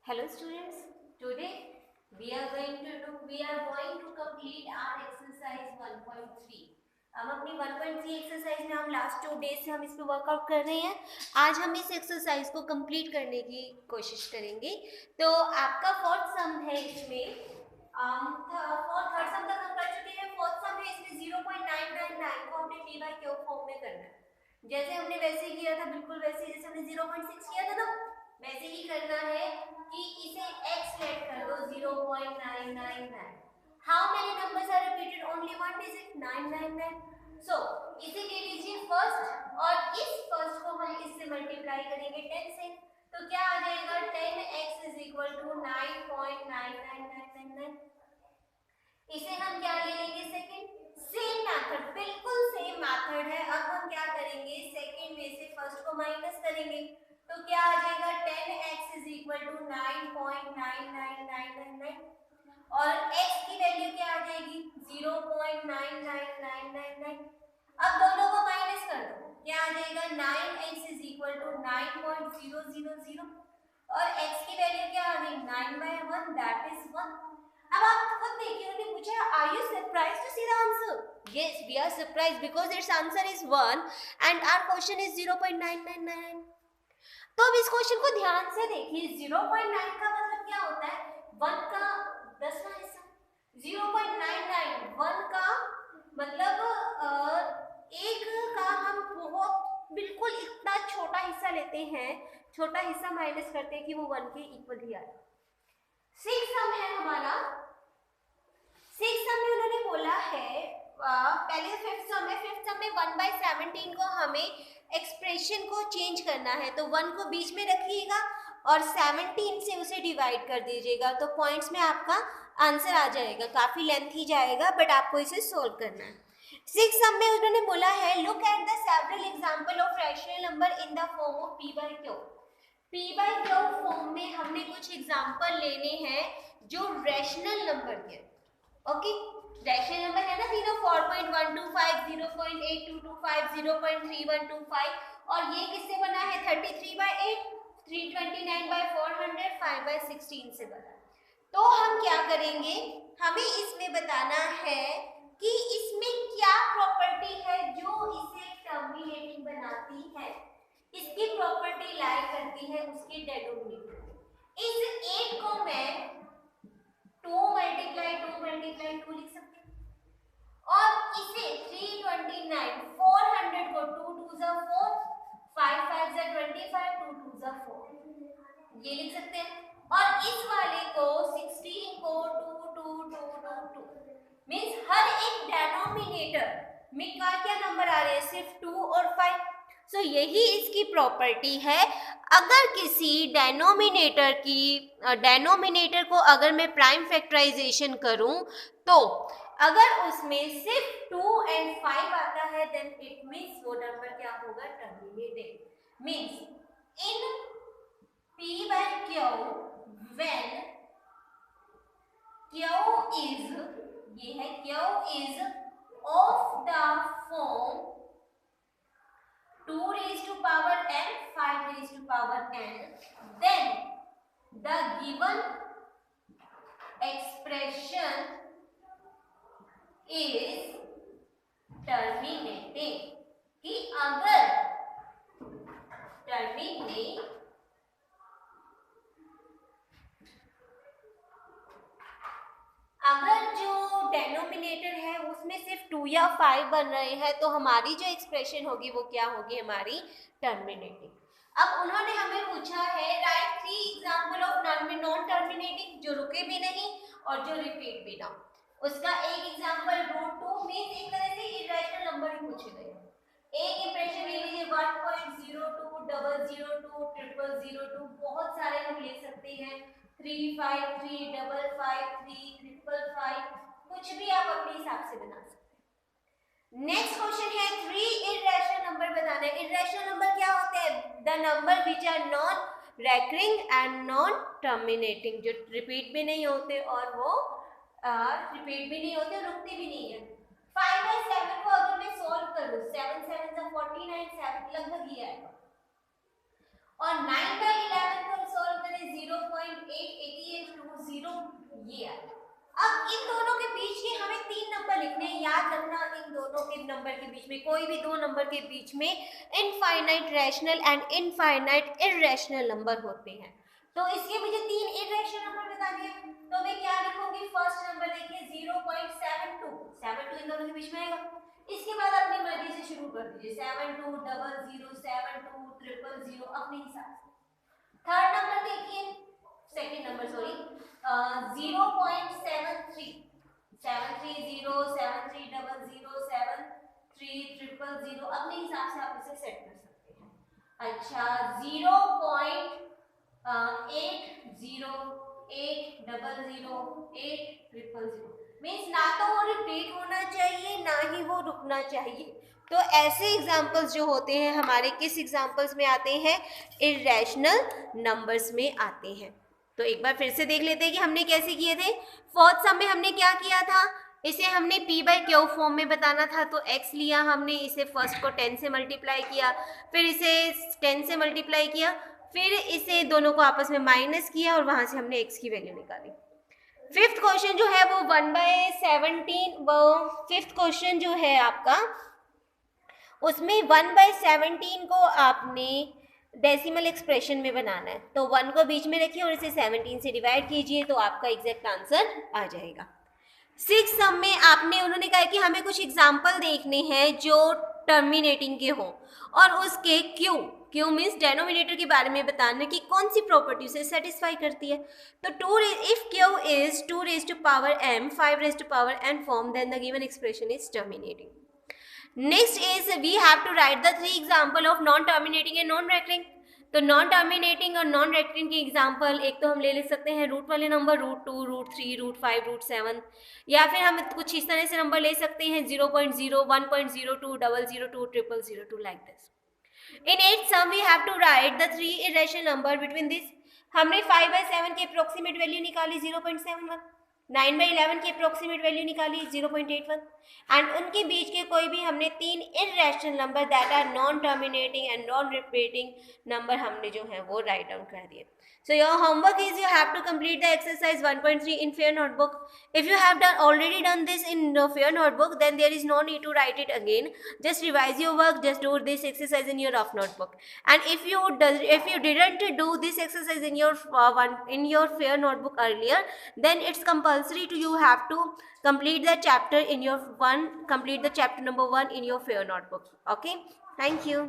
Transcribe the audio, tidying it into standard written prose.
Hello students, today we are going to complete our exercise 1.3. हम अपनी 1.3 exercise में हम लास्ट 2 डेज से हम इस पे वर्कआउट कर रहे हैं। आज हम इस एक्सरसाइज को कंप्लीट करने की कोशिश करेंगे। तो आपका फोर्थ सम है इसमें, थर्ड सम तक हम कर चुके हैं। फोर्थ सम है इसमें 0.999 को हमने p बाय q फॉर्म में करना है। जैसे हमने वैसे ही किया था, बिल्कुल वैसे जैसे हमने 0.6 किया था ना, वैसे ही करना है कि इसे x लेट कर दो 0.999। How many numbers are repeated? Only one digit 999। So इसे ले लीजिए फर्स्ट, और इस फर्स्ट को हम इससे मल्टीप्लाई करेंगे 10 से, तो क्या आ जाएगा 10x इज इक्वल टू 9.99999। इसे हम क्या ले लेंगे सेकंड, सेम मेथड, बिल्कुल सेम मेथड है। अब हम क्या करेंगे, सेकंड में से फर्स्ट को माइनस करेंगे, तो क्या आ जाएगा 10x इज इक्वल टू 9.99999 और x की वैल्यू क्या आ जाएगी 0.99999। अब दोनों को माइनस कर दो, क्या आ जाएगा 9x इज इक्वल टू 9.000 और x की वैल्यू क्या आ गई 9/1, दैट इज 1। अब आप खुद देखिए, उन्होंने पूछा are you surprised to see the answer? Yes, we are surprised because it's answer is 1 and our question is 0.999। तो अब इस क्वेश्चन को ध्यान से देखिए, 0.9 का मतलब क्या होता है, 1 का 10वां हिस्सा। 0.99 1 का मतलब एक का हम बहुत बिल्कुल इतना छोटा हिस्सा लेते हैं, छोटा हिस्सा माइनस करते हैं कि वो 1 के इक्वल ही आए। सिक्स सम है हमारा। सिक्स सम में उन्होंने बोला है, पहले फिफ्थ सम है। फिफ्थ सम में 1/17 को हमें एक्सप्रेशन को चेंज करना है, तो 1 को बीच में रखिएगा और 17 से उसे डिवाइड कर दीजिएगा, तो पॉइंट्स में आपका आंसर आ जाएगा। काफी लेंथी जाएगा बट आपको इसे सोल्व करना है। सिक्स सम में उन्होंने बोला है, look at the several example of rational number in the form of p by q। p by q form में हमने कुछ एग्जांपल लेने हैं जो रैशनल नंबर के। ओके, रैशनल नंबर है ना तीनों, 4.125, 0.8225, 0.3125, और ये किससे बना है 33/8, 329/400, 5/16 से बना। तो हम क्या करेंगे, हमें इसमें बताना है कि इसमें क्या प्रॉपर्टी है जो इसे टर्मिनेटिंग बनाती है। इसकी प्रॉपर्टी लाई करती है उसके डेनोमिनेटर। इस 8 को मैं 2 मल्टीप्लाई 2 लिख सकती हूँ, और इसे 329 400 को 2 2 जा 4, 5 5 जा 25, 2 2 जा 4 ये लिख सकते हैं, और इस वाले को 16 को 2 2 2 2 2 मींस हर एक डेनोमिनेटर में क्या नंबर आ रहे हैं, सिर्फ 2 और 5। सो यही इसकी प्रॉपर्टी है। अगर किसी डेनोमिनेटर को अगर मैं प्राइम फैक्टराइजेशन करूं, तो अगर उसमें सिर्फ 2 and 5 आता है, देन इट मींस वो नंबर क्या होगा, terminated. Means in p by q when q is, ये है q is of the form 2 raised to power n, 5 raised to power n, then the given expression is terminating। कि अगर terminate अगर जो denominator है उसमें सिर्फ 2 या 5 बन रहे हैं, तो हमारी जो एक्सप्रेशन होगी वो क्या होगी, हमारी टर्मिनेटिंग। अब उन्होंने हमें पूछा है, right 3 example of non terminating, जो रुके भी नहीं और जो रिपीट भी ना। उसका एक एग्जांपल √2 मींस एक तरह से इरेशनल नंबर ही पूछे गए। एक इंप्रेशन ले लीजिए 1.02, 002, 0002, बहुत सारे हम ले सकते हैं, 353, 553, 555, कुछ भी आप अपने हिसाब से बना सकते हैं। नेक्स्ट क्वेश्चन है 3 इरेशनल नंबर बताना है। इरेशनल नंबर क्या होते हैं, the number which are non recurring and non terminating, जो रिपीट भी नहीं होते और वो रिपीट भी नहीं होते, रुकते भी नहीं है। 5/7 को अगर मैं सॉल्व करूं, 7 7 जा 49, 7 लगभग ये आएगा, और 9/11 को सॉल्व करें 0.8 ये आया। अब इन दोनों के बीच के हमें 3 नंबर लिखने हैं। याद रखना, इन दोनों के नंबर के बीच में, कोई भी दो नंबर के बीच में infinite rational and infinite irrational number होते हैं। तो इसके मुझे 3 इररेशनल नंबर बताने हैं, तो मैं क्या लिखूंगी? फर्स्ट नंबर देखिए 0.72, 72 इन दोनों के बीच में आएगा। इसके बाद अपनी मर्जी से शुरू कर दीजिए, 72, 00, 72, 000 अपने हिसाब से। थर्ड नंबर देखिए, सेकंड नंबर सॉरी, 0.73, 730, 7300, 73000 अपने हिसाब से आप इसे सेट कर सकते हैं। अच्छा, 0.808000 मीन्स ना तो वो रिपीट होना चाहिए ना ही वो रुकना चाहिए। तो ऐसे एग्जाम्पल्स जो होते हैं हमारे किस एग्जाम्पल्स में आते हैं? इररेशनल नंबर्स में आते हैं। तो एक बार फिर से देख लेते हैं कि हमने कैसे किए थे। फोर्थ सम में हमने क्या किया था? इसे हमने p/q फॉर्म में बताना था, तो x लिया हमने, इसे फर्स्ट को 10 से मल्टीप्लाई किया, फिर इसे 10 से मल्टीप्लाई किया, फिर इसे दोनों को आपस में माइनस किया और वहां से हमने x की वैल्यू निकाली। फिफ्थ क्वेश्चन जो है वो 1/17, वो फिफ्थ क्वेश्चन जो है आपका, उसमें 1/17 को आपने डेसिमल एक्सप्रेशन में बनाना है। तो 1 को बीच में रखिए और इसे 17 से डिवाइड कीजिए, तो आपका एग्जैक्ट आंसर आ जाएगा। सिक्स सम में आपने, उन्होंने कहा कि हमें कुछ एग्जाम्पल देखने हैं जो टर्मिनेटिंग के हो और उसके क्यू मीन्स डेनोमिनेटर के बारे में बताना कि कौन सी प्रॉपर्टी से सेटिस्फाई करती है। तो if Q is 2 raised to power m, 5 raised to power n form, then the given expression is terminating. Next is we have to write the 3 example of non-terminating and non-recurring. तो non terminating और non recurring के example एक तो हम ले सकते हैं root वाले नंबर, √2, √3, √5, √7, या फिर हम कुछ इस तरह से नंबर ले सकते हैं 0.0, 1.02, 002, 0002 like this. In 8th sum we have to write the 3 irrational number between this. हमने 5/7 की अप्रोक्सीमेट वैल्यू निकाली 0.71, 9/11 की अप्रोक्सीमेट वैल्यू निकाली 0.81, एंड उनके बीच के कोई भी हमने 3 irrational number that are non terminating and non repeating number हमने जो है वो राइट डाउन कर दिए। So your homework is you have to complete the exercise 1.3 in Fair Notebook. If you have already done this in the Fair Notebook, then there is no need to write it again. Just revise your work. Just do this exercise in your rough notebook. And if you didn't do this exercise in your Fair Notebook earlier, then it's compulsory to you have to complete the chapter in your complete the chapter number 1 in your Fair Notebook. Okay. Thank you.